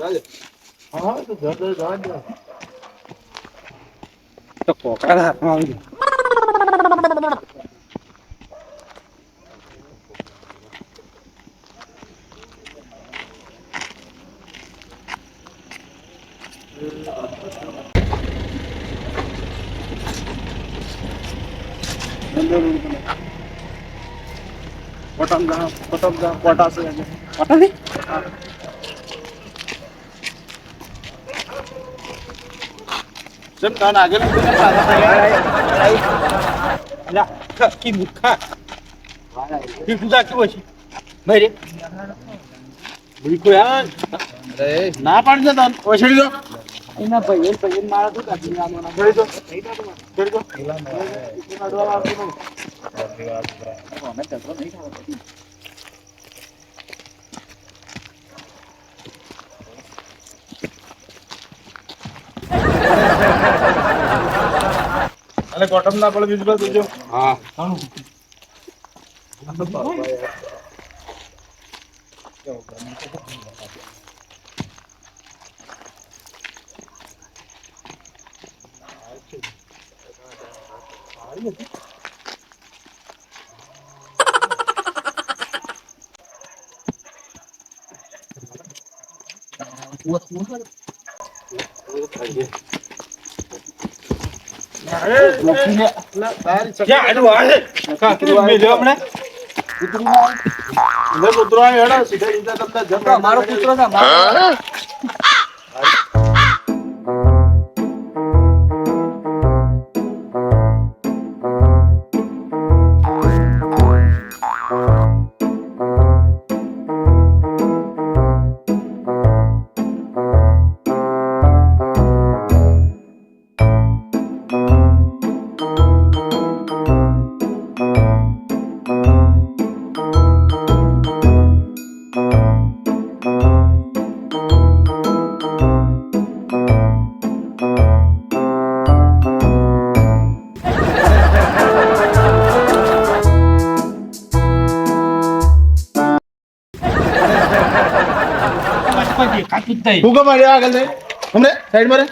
હા તો જવા દે તો કોકરા હાથમાં આવી કોટમ જા કોટા છે કોટા ની જેમ કાન આગળ અલ્યા કી મુખા કી તું જા કેવો છે ભાઈ રે બિલકુલ યાર અરે ના પાડ દે તન ઓછડી દો એના ભાઈ મારા તો કાઢી આમના છોડી દો છોડી દો અડવા આવતો નહીં અમે ચતરો નહીં ખાવા અલે કોટમ ના પડે બીજું બધું જો હા આનું મારો પુત્ર તું કેમ આવ્યો આગળ અમને સાઈડ મારે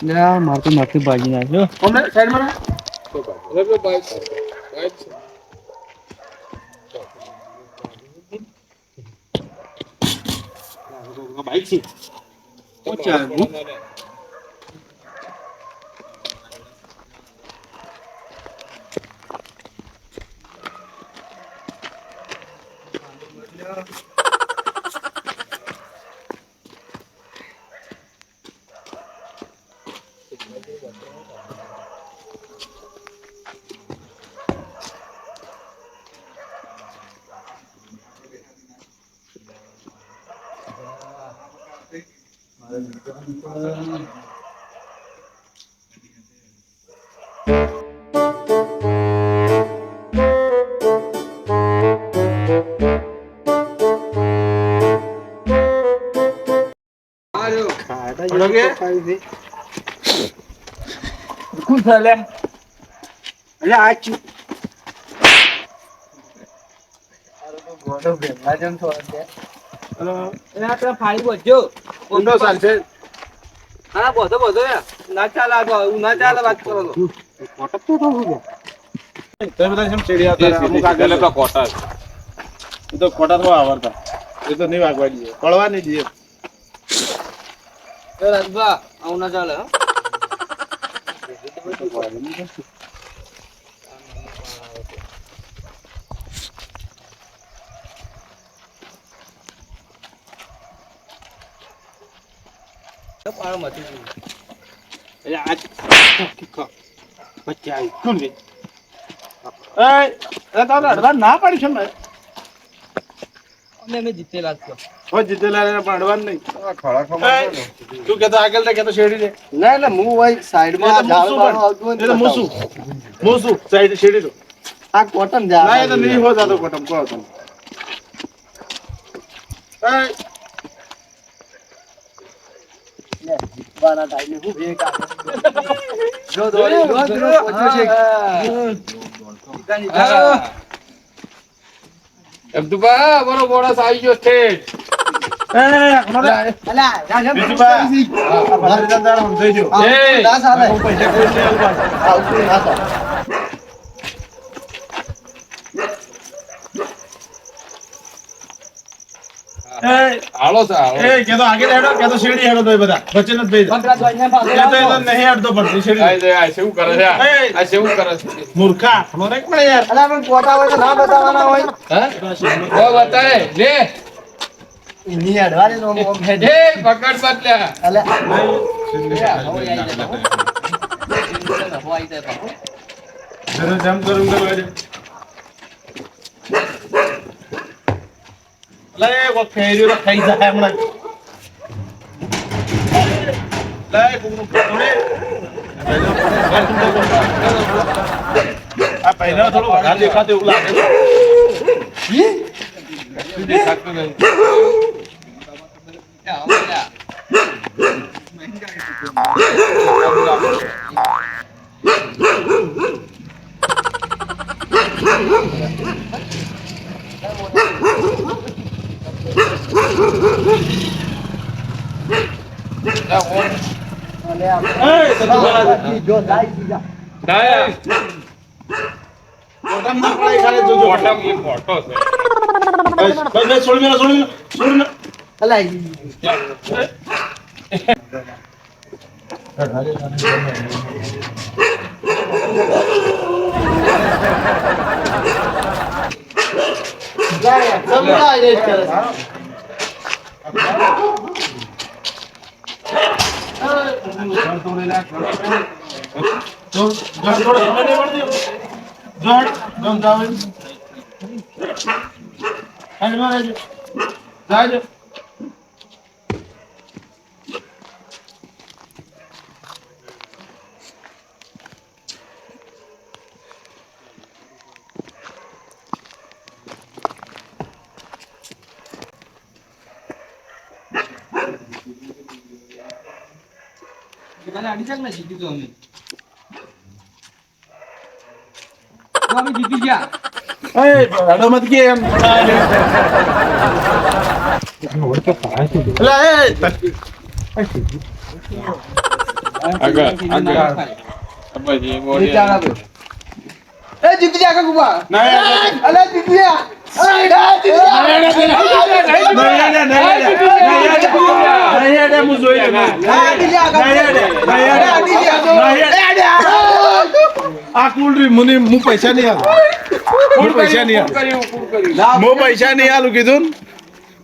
ના મારતું મારતું ભાગી નાખ્યો અમને સાઈડ મારે બાઈક છે ફાળી બોજો ચાલશે હા બધો બધો ના ચાલે ના ચાલે વાત કરો તો ખોટા થવા આવડતા એ તો નહીં વાગવા દઈએ પડવા નહીં દઈએ રાજભા આવું ના ચાલે ના પાડી છે અમે જીતેલા જીતેલા પણ અડવાનું નહીં તું કેતો આગળ કેતો શેરડી દે ના ના હું ભાઈ સાઈડમાં સાઈડ શેરડી દો આ કોટન જા ના એ તો નહીં હો જાતો કોટન કહો તમે જીતવાના ટાઈમે હું ભેગ જો દોડી અબ્દુબા બરો બોનસ આવી ગયો છે હાલો કે તો આગળ હેડો કે તો શેરડી હેડો તો બધા વચ્ચે ન બેસ નહીં હેડતો પડતી શેરડી આ શું કરે છે આ શું કરે છે મૂર્ખા મને પણ યાર અલા પણ પોતા હોય તો ના બતાવવાના હોય હે ઓ બતાય લે ઇની હેડવાને નો મોમ હેડ એ પકડ બદલ્યા અલા જરા જમ કरूंगा મેરે લે વો ફેરીઓ ખાઈ જાય હમણાં લે કુકુ થોડે આ પહેલા થોડો વધારે દેખાતો એવું લાગે છે દેખાતો નહીં જીતી ગયા મત કે એમ જીતી જા કુબા અલે જીતી જા આ કુલરી મને હું પૈસા નહીં આલું પૈસા નહીં આલું કીધું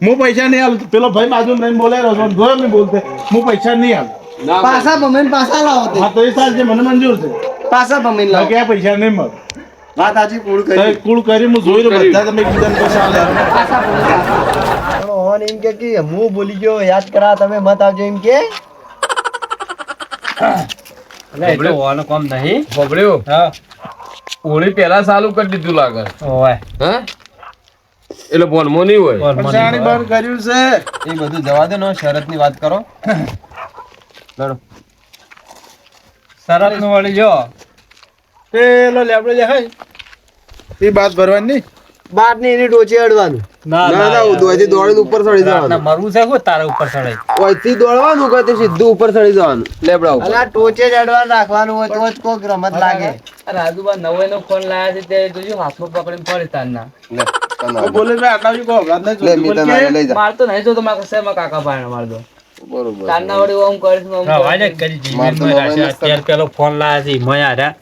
હું પૈસા નહીં આલું પેલો ભાઈ બાજુ નહીં બોલે રહ્યો જોયો નહીં બોલતે હું પૈસા નહીં આલું પાછા બમેન પાછા લાવો હા તો એ સાલ છે મને મંજૂર છે પાછા બમેન લાવો કે પૈસા નહીં મળે વાત આજી કુળ કરી હું જોઈ રહ્યો બધા તમે કીધું પૈસા આલે પાછા બમેન ઓન એમ કે હું બોલી ગયો યાદ કરા તમે મત આવજો એમ કે અલે એટલે ઓનો કામ નહીં બોબળ્યો હા ઓળી પહેલા ચાલુ કરી દીધું લાગે ઓય હે એટલે બોનમો નહીં હોય પરસાણી બંધ કર્યું છે એ બધું જવા દે નો શરત ની વાત કરો લડો શરત નું વળી જો પેલો લેબડો જે હે એ બાત ભરવાની નહીં બાત ની એની ટોચે અડવાનું ના ના દોઈથી દોડીને ઉપર ચડી જવાનું ના મરવું છે કો તારા ઉપર ચડાઈ ઓઈથી દોડવાનું કે તે સીધું ઉપર ચડી જવાનું લેબડા ઉપર અલા ટોચે જ અડવાનું રાખવાનું હોય તો જ કોક રમત લાગે રાજુબા નવે નો ફોન લાયા છે તે જોજો હાથમાં પકડીને પડી તારના લે બોલે મે આટલા જી કો વાત નહીં લે મી તને લઈ જા માર તો નહીં જો તો મારા કસે માં કાકા ભાઈ માર દો બરોબર તારના વડી ઓમ કરીશ ઓમ વાજે કરી જીવી મે રાશે અત્યાર પેલો ફોન લાયા છે મય આરા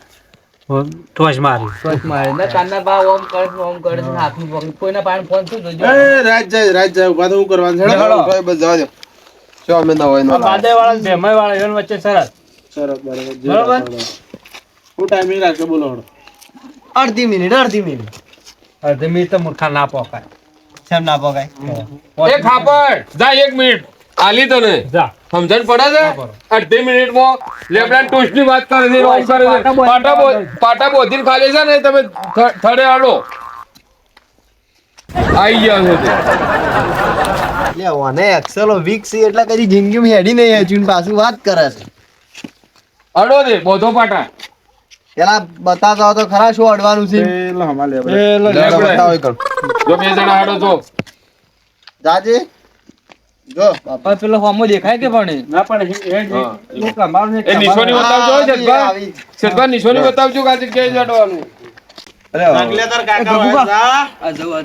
ટોચ મારી ને કાના બા ઓમ કરે હાથમાં પકડી કોઈના પાસે ફોન શું જોજો એ રાજ જાય ઉભા તો હું કરવાનું છે ભાઈ બસ જવા દો જો અમે ના હોય નો બાદે વાળા ભેમય વાળા એન વચ્ચે શરત બરાબર હું ટાઈમિંગ રાખજો બોલો અડધી મિનિટ તો મૂર્ખા ના પોકાય કેમ ના પોકાય એ ખાપડ જા 1 મિનિટ આલી તો ને જા સમજણ પડે છે અડધી મિનિટમાં લેબડાન ટોસ્ટ ની વાત કરે છે ઓમ કરે છે પાટા બોધીને ખાલી છે ને તમે થડે આડો આઈ ગયા છે લે ઓને એક્સેલો વીક છે એટલે કદી જિંદગીમાં હેડી નહીં હજુ પાછું વાત કરે છે અડો દે બોધો પાટા પેલા બતાતા તો ખરા શું અડવાનું છે પેલો હમા લેબડા બતાવો કર જો બે જણા આડો છો જાજે જો બાપા પેલો હોમો દેખાય કે પણ ના પણ એ કમાવને એ નિશોની બતાવજો જગભા શેરભા નિશોની બતાવજો કે આ જગ્યાએ જડવાનું નાગલે તાર કાકા વાળા આ જવું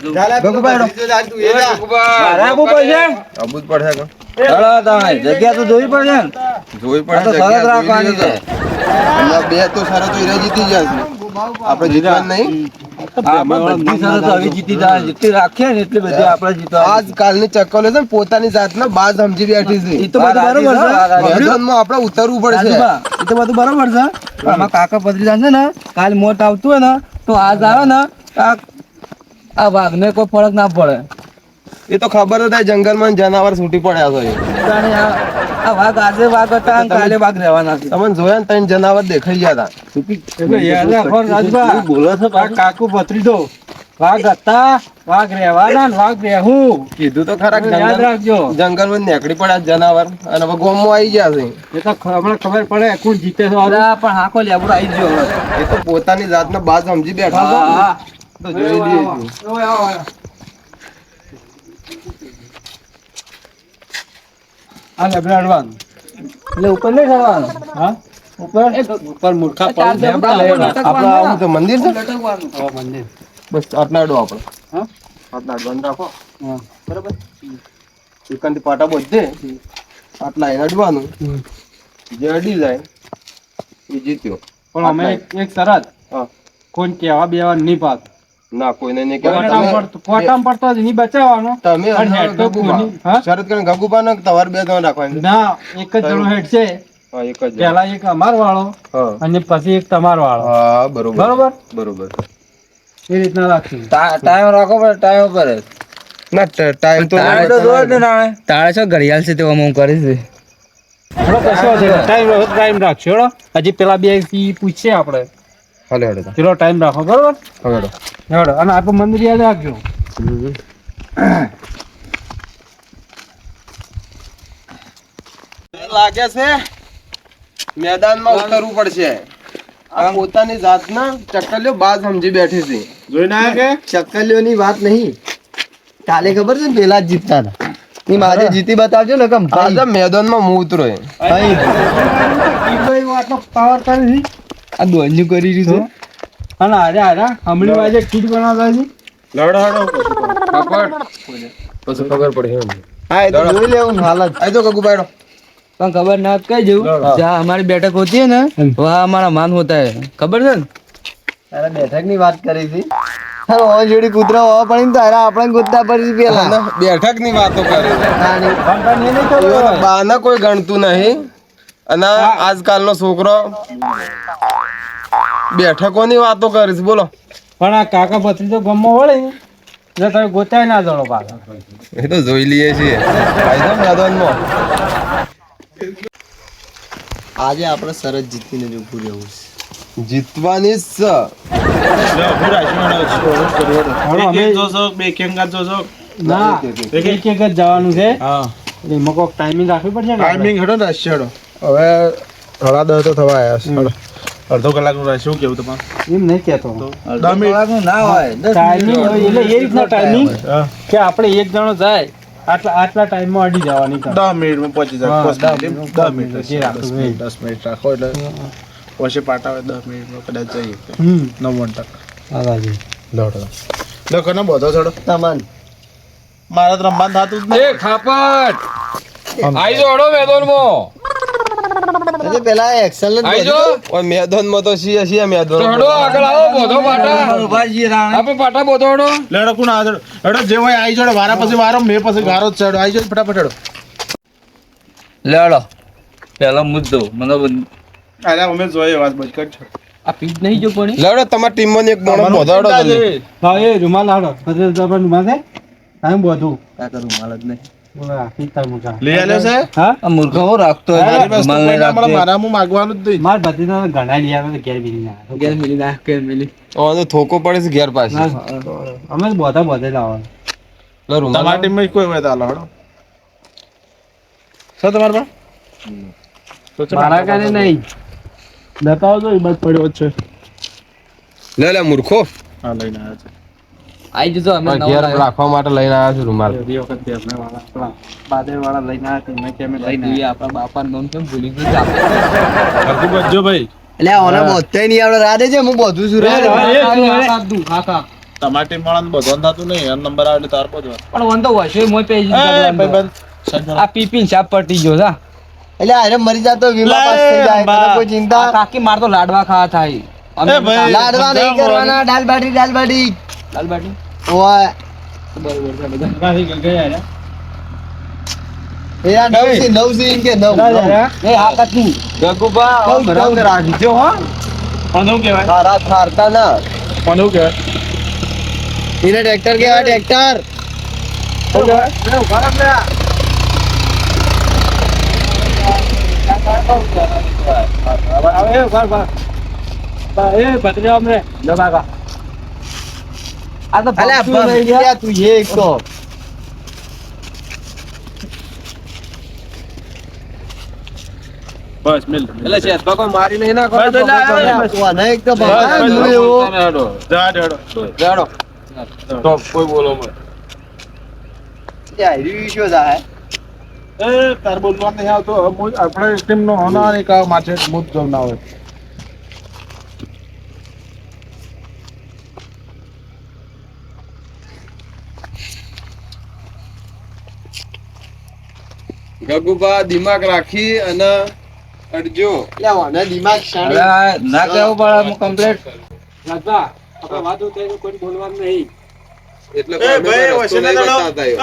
અબૂત પડશે કે જગ્યા તો જોવી પડશે ને જોઈ આ તો પડે શરત રાખવાની છે અહીંયા બે તો શરતો હીરા જીતી જશે આપણે જીતવાનું નહીં બધી શરતો હવે જીતી જાય જેટલી રાખીએ ને એટલી બધી આપણે જીતવા આજકાલની ચક્કર છે ને પોતાની જાતના બાજ સમજી બેઠી છે એ તો બધું બરોબર છે મેદાનમાં આપણે ઉતરવું પડશે એ તો બધું બરોબર છે પણ આમાં કાકા પત્રીજા છે ને કાલ મોટ આવતું હોય ને તો આજ આવે ને આ વાઘને કોઈ ફરક ના પડે એ તો ખબર જ જંગલમાં જનાવર છૂટી પડ્યા છે તાણે આ વાઘ આજે વાઘ હતા અને કાલે વાઘ રહેવાના છે તમને જોયા ને ત્રણ જનાવર દેખાઈ ગયા હતા બોલો છો કાકુ પત્રીજો વાઘ હતા વાઘ રહેવાના ને વાઘ રહેવું કીધું તો ખરા યાદ રાખજો જંગલમાં નીકળી પડ્યા જનાવર અને હવે ગોમમાં આવી ગયા છે એ તો હમણાં ખબર પડે કોણ જીતે છે પણ હાકો લેબડો આવી ગયો હવે એ તો પોતાની જાતના બાજ સમજી બેઠા હા તો જોઈ લઈએ આ લેબડાડવાનું એટલે ઉપર નહીં ચડવાનું હા ઉપર મૂર્ખા પડે આપડે આવું તો મંદિર છે મંદિર બસ આટલા અડો આપણે હા આટલા બંધ રાખો હા બરાબર ચિકનથી પાટા બધે આટલા એને અડવાનું જે અડી જાય એ જીત્યો પણ અમે એક શરત હા કોઈ કહેવા બેવા નહીં પાત ના કોઈને નહીં કોટામ પડતો જ નહીં બચાવવાનો તમે પણ હેડ તો કોની? હા? શરત કરીને ગગુબા ને તમારે બે જણ રાખવાની ના એક જ જણો હેડ છે હા એક જ પેલા એક અમાર વાળો હા અને પછી એક તમાર વાળો હા બરોબર બરોબર બરોબર એ રીતના રાખશું ટાઈમ રાખો પડે ટાઈમ ઉપર ના ટાઈમ તો તારે છો ઘડિયાળ છે તેમાં હું કરીશ ટાઈમ રાખશો હજી પેલા બે પૂછીએ આપણે હાલે હેડો ચલો ટાઈમ રાખો બરોબર હેડો હેડો અને આપણું મંદિર યાદ રાખજો લાગે છે મેદાનમાં ઉતરવું પડશે આ પોતાની જાતના ચક્કલીઓ બાદ સમજી બેઠી છે જોઈને આયા કે ચક્કલીઓની વાત નહીં કાલે ખબર છે ને પેલા જ જીતતા હતા એ મારે જીતી બતાવજો ને કમ આજે મેદાનમાં હું ઉતરો પાવર કરી આ દોડ્યું કરી દીધું અને આરે હમણાં વાજે કીટ બનાવતા છે લડો હડો પછી ખબર પડે હા એ તો જોઈ લેવું હાલત આઈ તો કગુ બાયડો પણ ખબર ના કઈ જવું જ્યાં हमारी बैठक होती है ना वहाँ हमारा मान होता है खबर है તારા બેઠક ની વાત કરી હતી ઓ જોડી કૂતરા હોવા પણ તારા આપણે કૂતરા પર પેલા બેઠક ની વાતો કરે બાના કોઈ ગણતું નહીં અને આજકાલનો છોકરો બેઠકોની વાતો કરીશ બોલો પણ આ કાકા પત્રી તો ગમો વળે એટલે તમે ગોતાય ના જણો પાછા એ તો જોઈ લઈએ છીએ મેદાનમાં આજે આપણે સરસ જીતીને જ ઉભું રહેવું જીતવાની જ ના એક એક જ જવાનું છે એમાં કોઈક ટાઈમિંગ રાખવી પડશે ને ટાઈમિંગ હેડો ને હડો હવે 10:30 તો થવા આવ્યા અડધો કલાકનું રહેશે શું કેવું તમારે એમ નહીં કહેતો 10 મિનિટ ના હોય ટાઈમિંગ એટલે એ રીતનો ટાઈમિંગ કે આપણે એક જણો જાય આટલા ટાઈમમાં અડી જવાની 10 મિનિટમાં પહોંચી જાય 10 મિનિટ જે રાખવું હોય. 10 મિનિટ રાખો એટલે પછી પાટા હોય 10 મિનિટમાં કદાચ જઈએ 90%. લો કને બધો ચડો તમાન મારા તો રમવાનું થતું જ એ ખાપટ આઈ જો હડો મેદાનમાં એટલે પેલા એક્સેલ આઈ જો ઓય મેદાનમાં તો છીએ મેદાન હડો આગળ આવો બોધો પાટા આપણે પાટા બોધો હડો લેડો કોણ આગળ હેડો જે હોય આઈ જોડે વારા પછી વારો મે પછી ગારો જ ચડો આઈ જો ફટાફટ હેડો લેડો પેલો મુદ્દો મને અરે અમે જોઈએ વાત બચ કર છો આ પીટ નહીં જો પડી લેવડો તમારા ટીમમાં એક બોણો બોધાડો જલ્દી હા એ રૂમાલ હાડો પછી જબર રૂમાલ છે ટાઈમ બધું કાકા રૂમાલ જ નહીં બોલા પીતા મુકા લઈ આલ્યો છે હા આ મૂર્ખો હું રાખતો મારી વસ્તુ કોઈને હમણાં મારા હું માગવાનું જ નહીં માર ભતીના ઘણા લઈ આવે ઘેર મિલી ના ઘેર મિલી ના ઘેર મિલી ઓનો થોકો પડે છે ઘેર પાસે અમે બધા લાવવા લો રૂમાલ તમારી ટીમમાં કોઈ હોય તો હાલો હેડો શું તમારા પાસે મારા કાને નહીં બતાવો તો એ બાદ પડ્યો છે લે મૂર્ખો હા લઈને આવ્યા છે આઈ જજો અમે નવો ઘેર લાવ્યો. રાખવા માટે લઈને આવ્યા છું રૂમાલ. બધી વખત બેસને વાળા આપણા બાદે વાળા લઈને આવ્યા હતા મેં કેમ લઈને જોઈએ આપણા બાપાનું નામ કેમ ભૂલી ગયું છે આપણે. હરખું બચજો ભાઈ એટલે ઓને બોધતે નહીં આવડે રાધે છે હું બધું છું રાધે તમારી ટીમ વાળાને બધું થતું નહીં એનો નંબર આવે એટલે તાર પહોંચવા પણ વન તો વચ્ચે મોય પેજ આ પીપીન શાપ પટી ગયો જા એટલે અરે મરી જાતો વીમા પાસ થઈ જાય તને કોઈ ચિંતા કાકી માર તો લાડવા ખાવા થાય અમે ભાઈ, લાડવા નહીં કરવાના દાલ બાટી દાલ બાટી ઓય બરોબર છે બધા એ આ નવસી કે નવ એ હા કાતું ગગુબા રંગ રાખજો હો કોનું કહેવાય તારા થારતા ના કોનું કહેવાય એને ટ્રેક્ટર કેવાય ટ્રેક્ટર આ તો તું એક તો બસ મિલ એટલે શેઠબા કોઈ મારી નહીં નાખો બસ, એટલે એક તો જાડો તો કોઈ બોલો મત એ તાર બોલવા નહીં આવતો આપણે ટીમ નો હોના નહીં કા માથે મુદ જમ ના હોય ગગુબા દિમાગ રાખી અને અડજો. દિમાગ ના કેવું પડે હું કમ્પ્લીટ એટલે એ ભાઈ કોઈ રસ્તો નહીં બતાવતા એવો.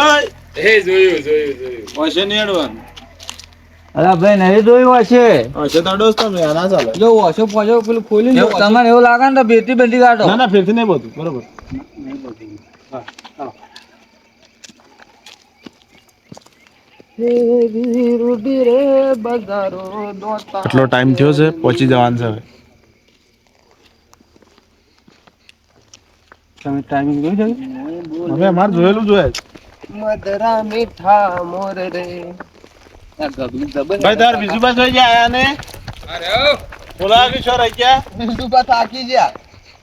એ જોયું વશે નહીં અડવાનું અલા ભાઈ નહીં જોયું હશે વશે તો અડોસ તમે આના ચાલે જો ઓછો પોછો પેલું ખોલી તમારે એવું લાગે ને તો બેટી બંધી કાઢો ના ના ફેરથી નહીં બધું બરોબર કેટલો ટાઈમ થયો છે પહોંચી જવાનું છે તમે ટાઈમિંગ જોઈ જાય હવે અમારે જોયેલું જોઈએ મદરા મીઠા મોર રે ભાઈ તાર બીજું બસ હોય જાય આયા ને બોલા કે છો રહી ગયા બીજું પા થાકી ગયા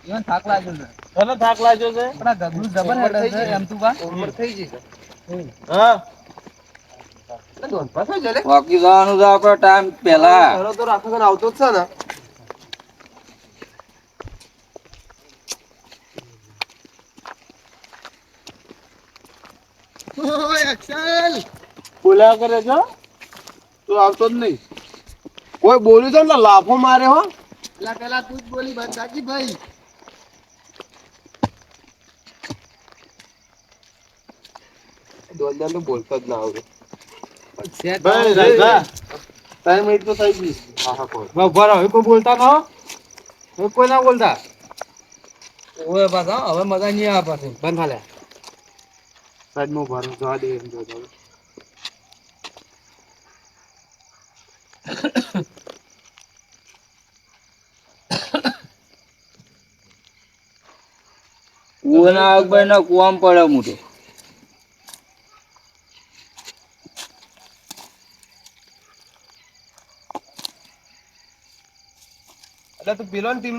ઈવન થાક લાગ્યો છે તને થાક લાગ્યો છે પણ આ ગગલું જબર હેડે છે એમ તું બા ઉંમર થઈ ગઈ છે હા બાકી જવાનું છે આપણો ટાઈમ પહેલા તો રાખો ને આવતો જ છે ને. બોલ્યા કરે છો તું આવતો જ નહીં કોઈ બોલ્યું છે ને તો લાફો મારે હો. પેલા પેલા તું જ બોલી બંધાકી ભાઈ દોલદાર તો બોલતા જ ના આવડે. ભાઈ રાજા ટાઈમ મિનિટ તો થઈ ગઈ હા હા કોઈ. ઉભા રહો કોઈ બોલતા ન હો કોઈ ના બોલતા ઓય પાછા હવે મજા નહીં આવે પાછું બંધ હાલે સાઈડમાં ઉભા રહો જવા દે એમ જો કુવાના આગભાઈ ના કુવામ પડે મોટો એટલે તું પેલો ટીમ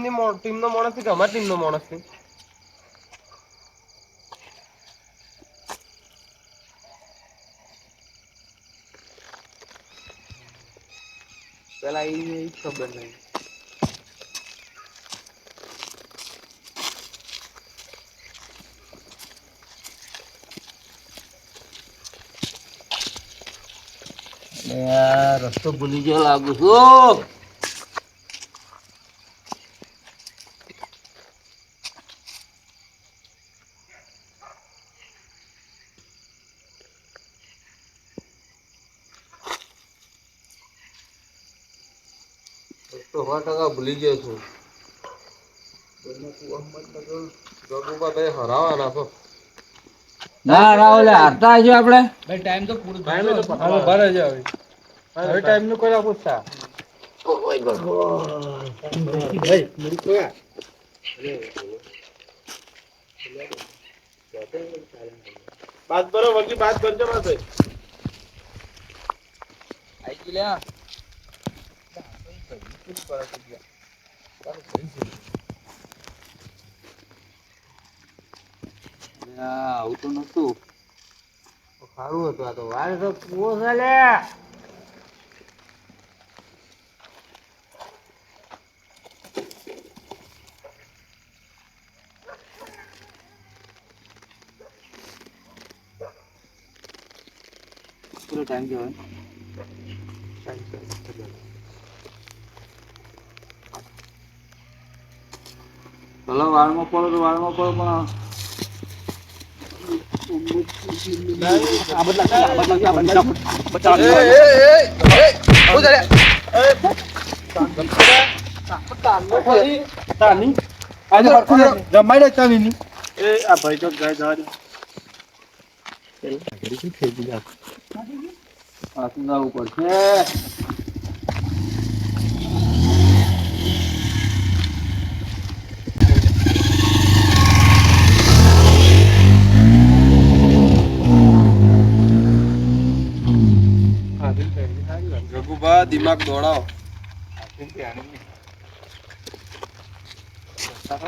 નો માણસ છે કે અમારી ટીમ નો માણસ છે? પેલા એ ખબર નહીં રસ્તો ભૂલી ગયો લાગુ છું તો 100% ભૂલી ગયો છું. ગગુભાઈ હરાવાના છો. ના રાહુલ હારતા આવજો આપણે ભાઈ ટાઈમ તો પૂરો ભરે છે હવે ટાઈમ નું કોઈ પૂછતા બાત કરો વળગી બાત કરજો માસે આઈ ગયો આવું તો નતું. સારું હતું આ તો વાર તો પૂરો છે લે. પૂરો ટાઈમ કેવાય. ભલે વાળમાં પડો તો વાળમાં પડો પણ જમાઈ દે ચાલી એ આ ભાઈ તો ગાય જવા દે. પાછું જવું પડશે. રઘુભા દિમાગ દોડાવો.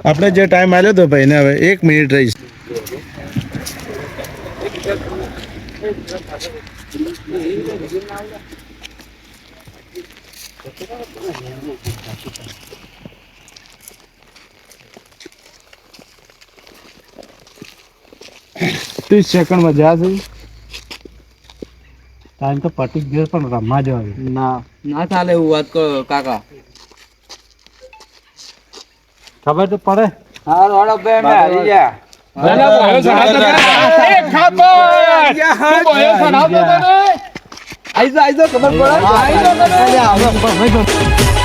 આપણે જે ટાઈમ આવ્યો હતો ભાઈ ને હવે 1 મિનિટ રહીશ. ત્રીસ સેકન્ડમાં જશે. ટાઈમ તો પટી ગયો પણ રમવા જવા ના ના ચાલે એવું વાત કરો કાકા. ખબર તો પડે. હા રોડો બે મે હારી ગયા. ના, બોયો સડાવતો તને. એ ખબર! તું બોયો સડાવતો તને. આઈ જો ખબર પડે. આઈ જાઓ તમે.